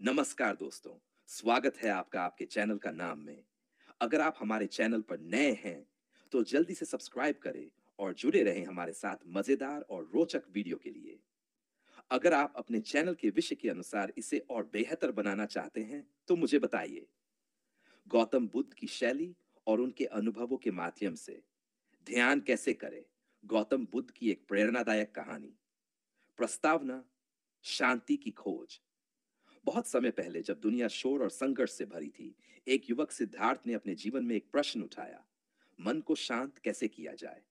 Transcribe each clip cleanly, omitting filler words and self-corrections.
नमस्कार दोस्तों, स्वागत है आपका आपके चैनल का नाम में। अगर आप हमारे चैनल पर नए हैं, तो जल्दी से सब्सक्राइब करें और जुड़े रहें हमारे साथ मजेदार और रोचक वीडियो के लिए। अगर आप अपने चैनल के विषय के अनुसार इसे और बेहतर बनाना चाहते हैं, तो मुझे बताइए। गौतम बुद्ध की शैली और उनके अनुभवों के माध्यम से ध्यान कैसे करें? गौतम बुद्ध की एक प्रेरणादायक कहानी। प्रस्तावना: शांति की खोज। बहुत समय पहले जब दुनिया शोर और संघर्ष से भरी थी, एक युवक सिद्धार्थ ने अपने जीवन में एक प्रश्न उठाया: मन को शांत कैसे किया जाए?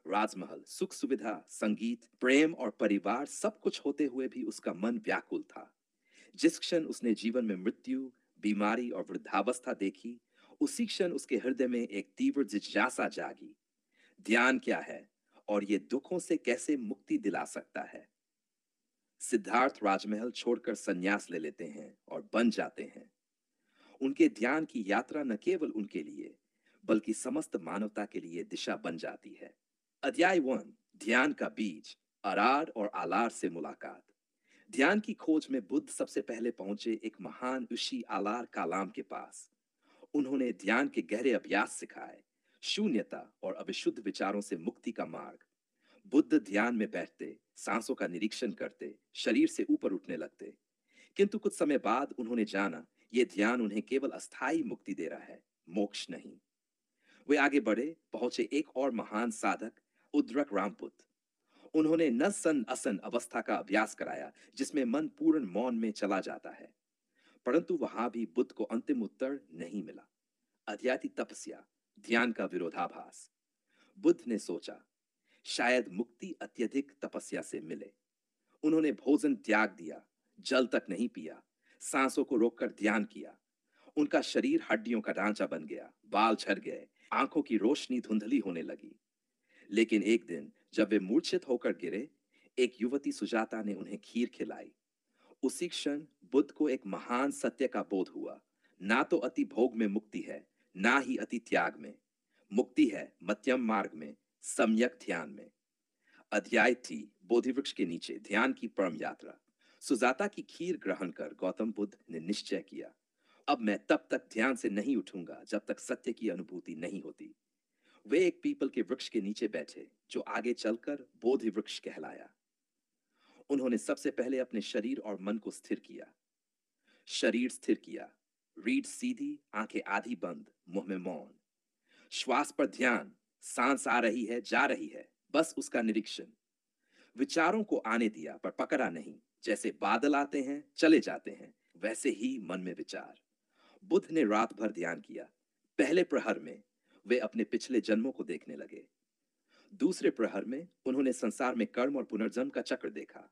राजमहल, सुख सुविधा, संगीत, प्रेम और परिवार सब कुछ होते हुए भी उसका मन व्याकुल था। जिस क्षण उसने जीवन में मृत्यु, बीमारी और वृद्धावस्था देखी, उसी क्षण उसके हृदय में एक तीव्र जिज्ञासा जागी। ध्यान क्या है और ये दुखों से कैसे मुक्ति दिला सकता है? सिद्धार्थ राजमहल छोड़कर संन्यास ले लेते हैं और बन जाते हैं। उनके ध्यान की यात्रा न केवल उनके लिए, बल्कि समस्त मानवता के लिए दिशा बन जाती है। अध्याय 1: ध्यान का बीज, अरार और आलार से मुलाकात। ध्यान की खोज में बुद्ध सबसे पहले पहुंचे एक महान ऋषि आलार कालाम के पास। उन्होंने ध्यान के गहरे अभ्यास सिखाए, शून्यता और अविशुद्ध विचारों से मुक्ति का मार्ग। बुद्ध ध्यान में बैठते, सांसों का निरीक्षण करते, शरीर से ऊपर उठने लगते। किंतु कुछ समय बाद उन्होंने जाना, ये ध्यान उन्हें केवल अस्थायी मुक्ति दे रहा है, मोक्ष नहीं। वे आगे बढ़े, पहुंचे एक और महान साधक, उद्रक रामपुत। उन्होंने न सन असन अवस्था का अभ्यास कराया, जिसमें मन पूर्ण मौन में चला जाता है। परंतु वहां भी बुद्ध को अंतिम उत्तर नहीं मिला। अध्यात्म तपस्या, ध्यान का विरोधाभास। बुद्ध ने सोचा, शायद मुक्ति अत्यधिक तपस्या से मिले। उन्होंने भोजन त्याग दिया, जल तक नहीं पिया, सांसों को रोककर ध्यान किया। उनका शरीर हड्डियों का ढांचा बन गया, बाल झड़ गए, आंखों की रोशनी धुंधली होने लगी। लेकिन एक दिन जब वे मूर्छित होकर गिरे, एक युवती सुजाता ने उन्हें खीर खिलाई। उसी क्षण बुद्ध को एक महान सत्य का बोध हुआ: ना तो अति भोग में मुक्ति है, ना ही अति त्याग में। मुक्ति है मध्यम मार्ग में, सम्यक ध्यान में। अध्याय थी बोधि वृक्ष के नीचे ध्यान की परम यात्रा। सुजाता की खीर ग्रहण कर गौतम बुद्ध ने निश्चय किया, अब मैं तब तक ध्यान से नहीं उठूंगा जब तक सत्य की अनुभूति नहीं होती। वे एक पीपल के वृक्ष के नीचे बैठे, जो आगे चलकर बोधि वृक्ष कहलाया। उन्होंने सबसे पहले अपने शरीर और मन को स्थिर किया। शरीर स्थिर किया, रीढ़ सीधी, आंखें आधी बंद, मुंह में मौन। श्वास पर ध्यान, सांस आ रही है, जा रही है, बस उसका निरीक्षण। विचारों को आने दिया पर पकड़ा नहीं। जैसे बादल आते हैं चले जाते हैं, वैसे ही मन में विचार। बुद्ध ने रात भर ध्यान किया। पहले प्रहर में वे अपने पिछले जन्मों को देखने लगे। दूसरे प्रहर में उन्होंने संसार में कर्म और पुनर्जन्म का चक्र देखा।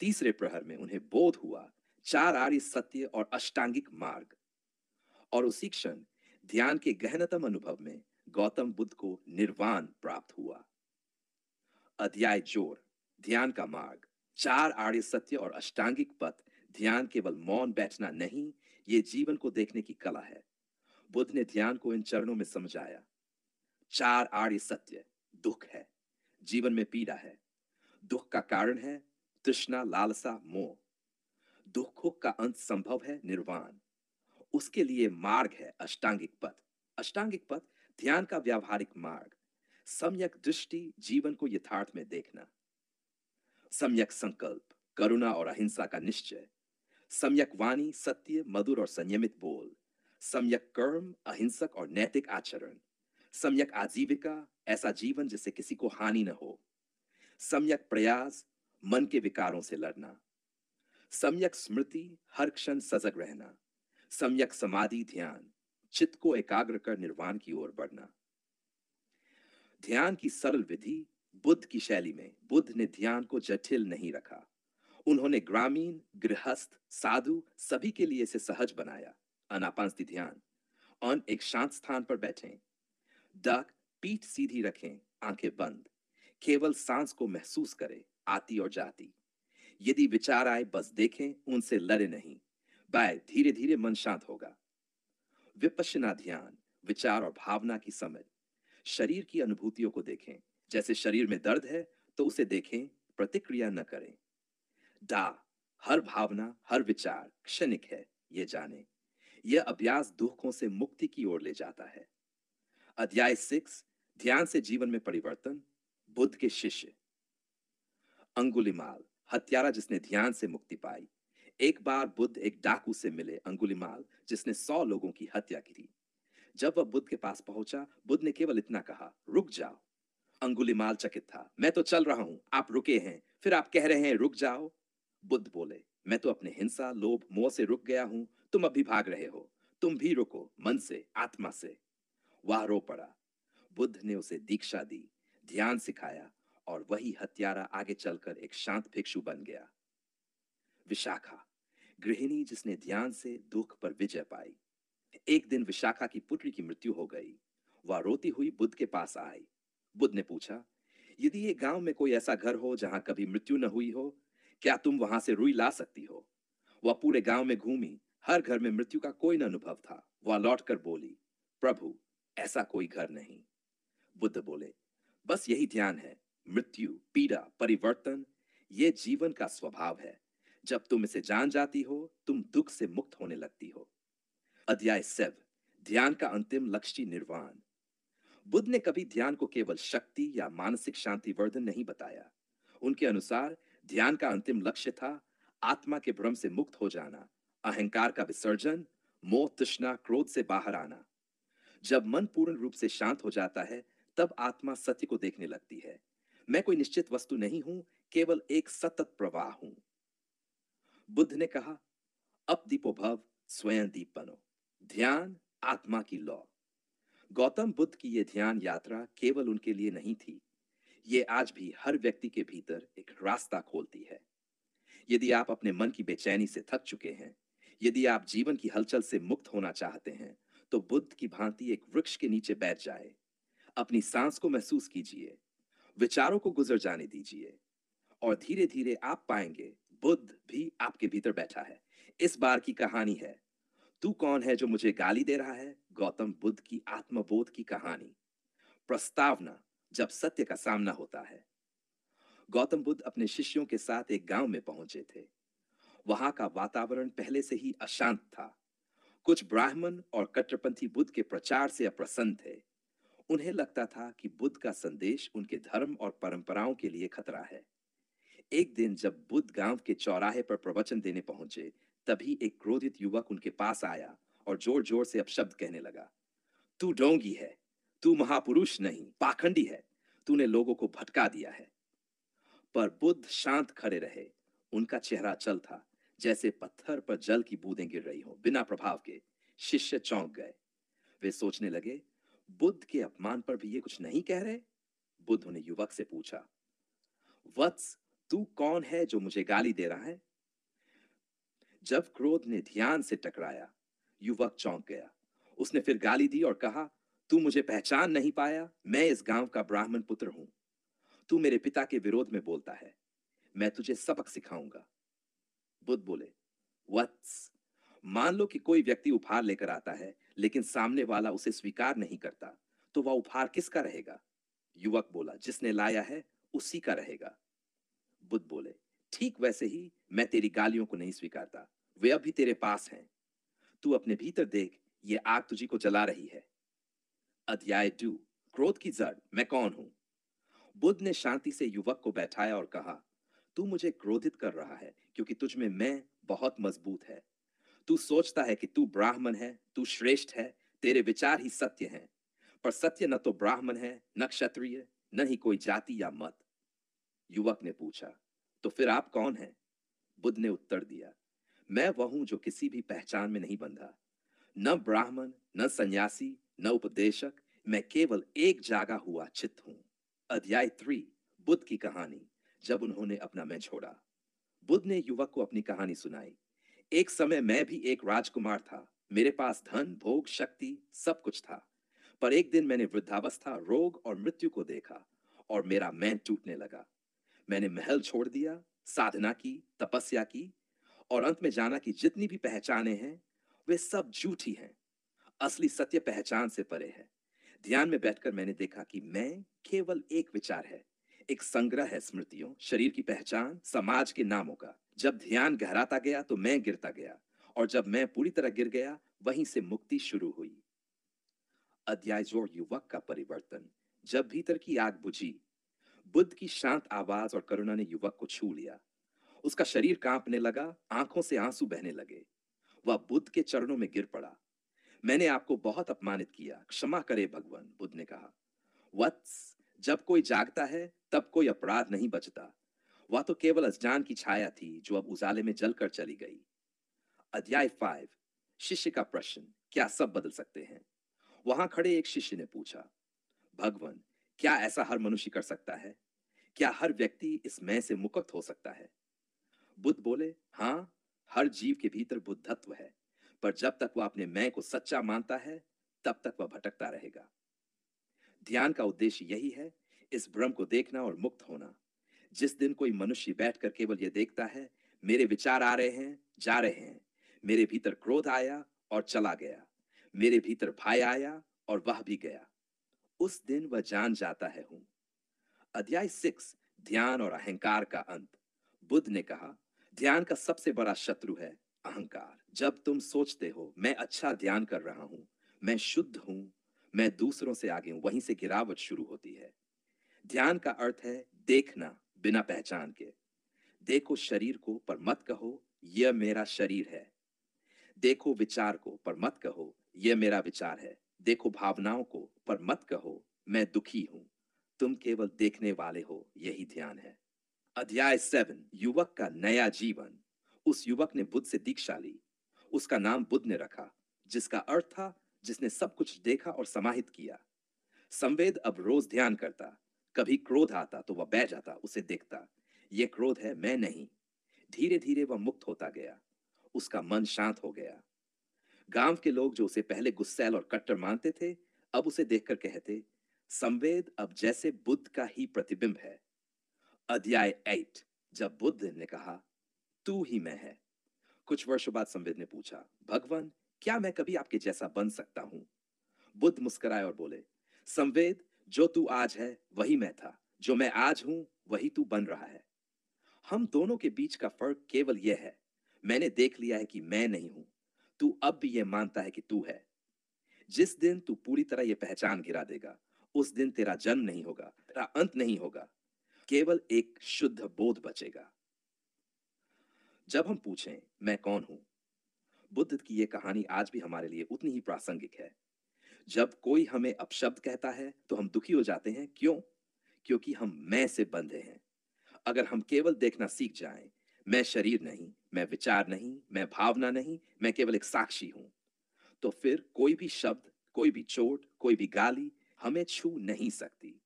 तीसरे प्रहर में उन्हें बोध हुआ, चार आर्य सत्य और अष्टांगिक मार्ग। और उसी क्षण ध्यान के गहनतम अनुभव में गौतम बुद्ध को निर्वाण प्राप्त हुआ। अध्याय जोर, ध्यान का मार्ग, चार आर्य सत्य और अष्टांगिक पथ। ध्यान केवल मौन बैठना नहीं, ये जीवन को देखने की कला है। बुद्ध ने ध्यान को इन चरणों में समझाया। चार आर्य सत्य: दुख है, जीवन में पीड़ा है। दुख का कारण है तृष्णा, लालसा, मोह। दुखों का अंत संभव है निर्वाण। उसके लिए मार्ग है अष्टांगिक पथ। अष्टांगिक पथ ध्यान का व्यावहारिक मार्ग। सम्यक दृष्टि, जीवन को यथार्थ में देखना। सम्यक संकल्प, करुणा और अहिंसा का निश्चय। सम्यक वाणी, सत्य, मधुर और संयमित बोल। सम्यक कर्म, अहिंसक और नैतिक आचरण। सम्यक आजीविका, ऐसा जीवन जिससे किसी को हानि न हो। सम्यक प्रयास, मन के विकारों से लड़ना। सम्यक स्मृति, हर क्षण सजग रहना। सम्यक समाधि, ध्यान, चित्त को एकाग्र कर निर्वाण की ओर बढ़ना। ध्यान की सरल विधि। बुद्ध की शैली में बुद्ध ने ध्यान को जटिल नहीं रखा। उन्होंने ग्रामीण, गृहस्थ, साधु सभी के लिए इसे सहज बनाया। आनापानसती ध्यान। और एक शांत स्थान पर बैठें, डक, पीठ सीधी रखें, आंखें बंद। केवल सांस को महसूस करें, आती और जाती। यदि विचार आए बस देखें, उनसे लड़े नहीं। बाय धीरे धीरे मन शांत होगा। विपश्यना ध्यान, विचार और भावना की समझ। शरीर की अनुभूतियों को देखें। जैसे शरीर में दर्द है तो उसे देखें, प्रतिक्रिया न करें। डा, हर भावना, हर विचार क्षणिक है, ये जाने। यह अभ्यास दुखों से मुक्ति की ओर ले जाता है। अध्याय 6, ध्यान से जीवन में परिवर्तन। बुद्ध के शिष्य। अंगुलिमाल, हत्यारा जिसने ध्यान से मुक्ति पाई। एक बार बुद्ध एक डाकू से मिले, अंगुलिमाल, जिसने 100 लोगों की हत्या की थी। जब वह बुद्ध के पास पहुंचा, बुद्ध ने केवल इतना कहा, रुक जाओ। अंगुलिमाल चकित था, मैं तो चल रहा हूं, आप रुके हैं, फिर आप कह रहे हैं रुक जाओ। बुद्ध बोले, मैं तो अपने हिंसा, लोभ, मोह से रुक गया हूं, तुम अभी भाग रहे हो। तुम भी रुको, मन से, आत्मा से। वह रो पड़ा। बुद्ध ने उसे दीक्षा दी, ध्यान सिखाया, और वही हत्यारा आगे चलकर एक शांत भिक्षु बन गया। विशाखा, गृहिणी जिसने ध्यान से दुख पर विजय पाई। एक दिन विशाखा की पुत्री की मृत्यु हो गई। वह रोती हुई बुद्ध के पास आई। बुद्ध ने पूछा, यदि ये गांव में कोई ऐसा घर हो जहां कभी मृत्यु न हुई हो, क्या तुम वहां से रुई ला सकती हो? वह पूरे गांव में घूमी, हर घर में मृत्यु का कोई न अनुभव था। वह लौटकर बोली, प्रभु, ऐसा कोई घर नहीं। बुद्ध बोले, बस यही ध्यान है। मृत्यु, पीड़ा, परिवर्तन, ये जीवन का स्वभाव है। जब तुम इसे जान जाती हो, तुम दुख से मुक्त होने लगती हो। अध्याय 7, ध्यान का अंतिम लक्ष्य निर्वाण। बुद्ध ने कभी ध्यान को केवल शक्ति या मानसिक शांति वर्धन नहीं बताया। उनके अनुसार ध्यान का अंतिम लक्ष्य था आत्मा के भ्रम से मुक्त हो जाना, अहंकार का विसर्जन, मोह, तृष्णा, क्रोध से बाहर आना। जब मन पूर्ण रूप से शांत हो जाता है, तब आत्मा सत्य को देखने लगती है। मैं कोई निश्चित वस्तु नहीं हूं, केवल एक सतत प्रवाह हूं। बुद्ध ने कहा, अब दीपो भव, स्वयं दीप बनो। ध्यान आत्मा की लौ। गौतम बुद्ध की यह ध्यान यात्रा केवल उनके लिए नहीं थी, ये आज भी हर व्यक्ति के भीतर एक रास्ता खोलती है। यदि आप अपने मन की बेचैनी से थक चुके हैं, यदि आप जीवन की हलचल से मुक्त होना चाहते हैं, तो बुद्ध की भांति एक वृक्ष के नीचे बैठ जाए। अपनी सांस को महसूस कीजिए, विचारों को गुजर जाने दीजिए, और धीरे धीरे आप पाएंगे बुद्ध भी आपके भीतर बैठा है। इस बार की कहानी है, तू कौन है जो मुझे गाली दे रहा है? गौतम बुद्ध की आत्मबोध की कहानी। प्रस्तावना, जब सत्य का सामना होता है। गौतम बुद्ध अपने शिष्यों के साथ एक गांव में पहुंचे थे। वहां का वातावरण पहले से ही अशांत था। कुछ ब्राह्मण और कट्टरपंथी बुद्ध के प्रचार से अप्रसन्न थे। उन्हें लगता था कि बुद्ध का संदेश उनके धर्म और परंपराओं के लिए खतरा है। एक दिन जब बुद्ध गांव के चौराहे पर प्रवचन देने पहुंचे, तभी एक क्रोधित युवक उनके पास आया और जोर जोर से अपशब्द कहने लगा। तू ढोंगी है, तू महापुरुष नहीं, पाखंडी है, तूने लोगों को भटका दिया है। पर बुद्ध शांत खड़े रहे। उनका चेहरा चल था, जैसे पत्थर पर जल की बूंदें गिर रही हो, बिना प्रभाव के। शिष्य चौंक गए। वे सोचने लगे, बुद्ध के अपमान पर भी ये कुछ नहीं कह रहे। बुद्ध ने युवक से पूछा, वत्स, तू कौन है जो मुझे गाली दे रहा है? जब क्रोध ने ध्यान से टकराया, युवक चौंक गया। उसने फिर गाली दी और कहा, तू मुझे पहचान नहीं पाया? मैं इस गांव का ब्राह्मण पुत्र हूं। तू मेरे पिता के विरोध में बोलता है। मैं तुझे सबक सिखाऊंगा। बुद्ध बोले, वत्स, मान लो कि कोई व्यक्ति उपहार लेकर आता है, लेकिन सामने वाला उसे स्वीकार नहीं करता, तो वह उपहार किसका रहेगा? युवक बोला, जिसने लाया है उसी का रहेगा। बुद्ध बोले, ठीक वैसे ही मैं तेरी गालियों को नहीं स्वीकारता। वे अभी तेरे पास हैं। तू अपने भीतर देख, ये आग तुझी को जला रही है। अध्याय 2, क्रोध की जड़, मैं कौन हूं? बुद्ध ने शांति से युवक को बैठाया और कहा, तू मुझे क्रोधित कर रहा है क्योंकि तुझ में मैं बहुत मजबूत है। तू सोचता है कि तू ब्राह्मण है, तू श्रेष्ठ है, तेरे विचार ही सत्य हैं। पर सत्य न तो ब्राह्मण है, न क्षत्रिय, न ही कोई जाति या मत। युवक ने पूछा, तो फिर आप कौन हैं? बुद्ध ने उत्तर दिया, मैं वह हूं जो किसी भी पहचान में नहीं बंधा। न ब्राह्मण, न सन्यासी, न उपदेशक, मैं केवल एक जागा हुआ चित्त हूं। अध्याय 3, बुद्ध की कहानी, जब उन्होंने अपना मैं छोड़ा। बुद्ध ने युवक को अपनी कहानी सुनाई। एक समय मैं भी एक राजकुमार था। मेरे पास धन, भोग, शक्ति, सब कुछ था। पर एक दिन मैंने वृद्धावस्था, रोग और मृत्यु को देखा, और मेरा मैं टूटने लगा। मैंने महल छोड़ दिया, साधना की, तपस्या की, और अंत में जाना कि जितनी भी पहचाने हैं, वे सब झूठी हैं। असली सत्य पहचान से परे है। ध्यान में बैठकर मैंने देखा कि मैं केवल एक विचार है, एक संग्रह है स्मृतियों, शरीर की पहचान, समाज के नामों का। जब ध्यान गहराता गया तो मैं गिरता गया, और जब मैं पूरी तरह गिर गया, वहीं से मुक्ति शुरू हुई। अध्याय जोड़ युवक का परिवर्तन। जब भीतर की आग बुझी, बुद्ध की शांत आवाज और करुणा ने युवक को छू लिया। उसका शरीर कांपने लगा, आंखों से आंसू बहने लगे। वह बुद्ध के चरणों में गिर पड़ा। मैंने आपको बहुत अपमानित किया, क्षमा करे भगवान, बुद्ध ने कहा। वत्स, जब कोई जागता है तब कोई अपराध नहीं बचता। वह तो केवल अज्ञान की छाया थी जो अब उजाले में जलकर चली गई। अध्याय 5। शिष्य का प्रश्न, क्या सब बदल सकते हैं? वहां खड़े एक शिष्य ने पूछा, भगवान, क्या ऐसा हर मनुष्य कर सकता है? क्या हर व्यक्ति इस मैं से मुक्त हो सकता है? बुद्ध बोले, हाँ, हर जीव के भीतर बुद्धत्व है, पर जब तक वह अपने मैं को सच्चा मानता है, तब तक वह भटकता रहेगा। ध्यान का उद्देश्य यही है, इस भ्रम को देखना और मुक्त होना। जिस दिन कोई मनुष्य बैठकर केवल यह देखता है, मेरे विचार आ रहे हैं, जा रहे हैं, मेरे भीतर क्रोध आया और चला गया, मेरे भीतर भय आया और वह भी गया, उस दिन वह जान जाता है हूं। अध्याय 6। ध्यान और अहंकार का अंत। बुद्ध ने कहा, ध्यान का सबसे बड़ा शत्रु है अहंकार। जब तुम सोचते हो मैं अच्छा ध्यान कर रहा हूं, मैं शुद्ध हूं, मैं दूसरों से आगे हूं, वहीं से गिरावट शुरू होती है। ध्यान का अर्थ है देखना बिना पहचान के। देखो शरीर को पर मत कहो यह मेरा शरीर है। देखो विचार को पर मत कहो यह मेरा विचार है। देखो भावनाओं को पर मत कहो मैं दुखी हूं। तुम केवल देखने वाले हो, यही ध्यान है। अध्याय 7। युवक का नया जीवन। उस युवक ने बुद्ध से दीक्षा ली। उसका नाम बुद्ध ने रखा, जिसका अर्थ था जिसने सब कुछ देखा और समाहित किया। संवेद अब रोज ध्यान करता। कभी क्रोध आता तो वह बह जाता, उसे देखता। यह क्रोध है, मैं नहीं। धीरे धीरे वह मुक्त होता गया। उसका मन शांत हो गया। गांव के लोग जो उसे पहले गुस्सैल और कट्टर मानते थे, अब उसे देखकर कहते, संवेद अब जैसे बुद्ध का ही प्रतिबिंब है। अध्याय 8। जब बुद्ध ने कहा, तू ही मैं है। कुछ वर्षों बाद संवेद ने पूछा, भगवान, क्या मैं कभी आपके जैसा बन सकता हूं? बुद्ध मुस्कुराए और बोले, संवेद, जो तू आज है वही मैं था, जो मैं आज हूं वही तू बन रहा है। हम दोनों के बीच का फर्क केवल यह है, मैंने देख लिया है कि मैं नहीं हूं। तू अब भी यह मानता है कि तू है। जिस दिन तू पूरी तरह यह पहचान गिरा देगा, उस दिन तेरा जन्म नहीं होगा, तेरा अंत नहीं होगा, केवल एक शुद्ध बोध बचेगा। जब हम पूछें मैं कौन हूं, बुद्ध की यह कहानी आज भी हमारे लिए उतनी ही प्रासंगिक है। जब कोई हमें अपशब्द कहता है तो हम दुखी हो जाते हैं, क्यों? क्योंकि हम मैं से बंधे हैं। अगर हम केवल देखना सीख जाएं, मैं शरीर नहीं, मैं विचार नहीं, मैं भावना नहीं, मैं केवल एक साक्षी हूं, तो फिर कोई भी शब्द, कोई भी चोट, कोई भी गाली हमें छू नहीं सकती।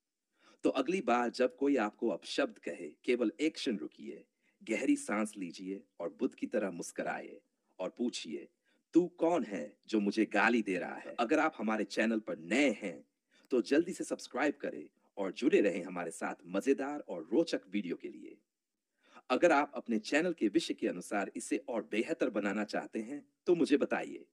तो अगली बार जब कोई आपको अपशब्द कहे, केवल एक क्षण रुकिए, गहरी सांस लीजिए और बुद्ध की तरह मुस्कुराइए और पूछिए, तू कौन है जो मुझे गाली दे रहा है? अगर आप हमारे चैनल पर नए हैं तो जल्दी से सब्सक्राइब करें और जुड़े रहें हमारे साथ मजेदार और रोचक वीडियो के लिए। अगर आप अपने चैनल के विषय के अनुसार इसे और बेहतर बनाना चाहते हैं तो मुझे बताइए।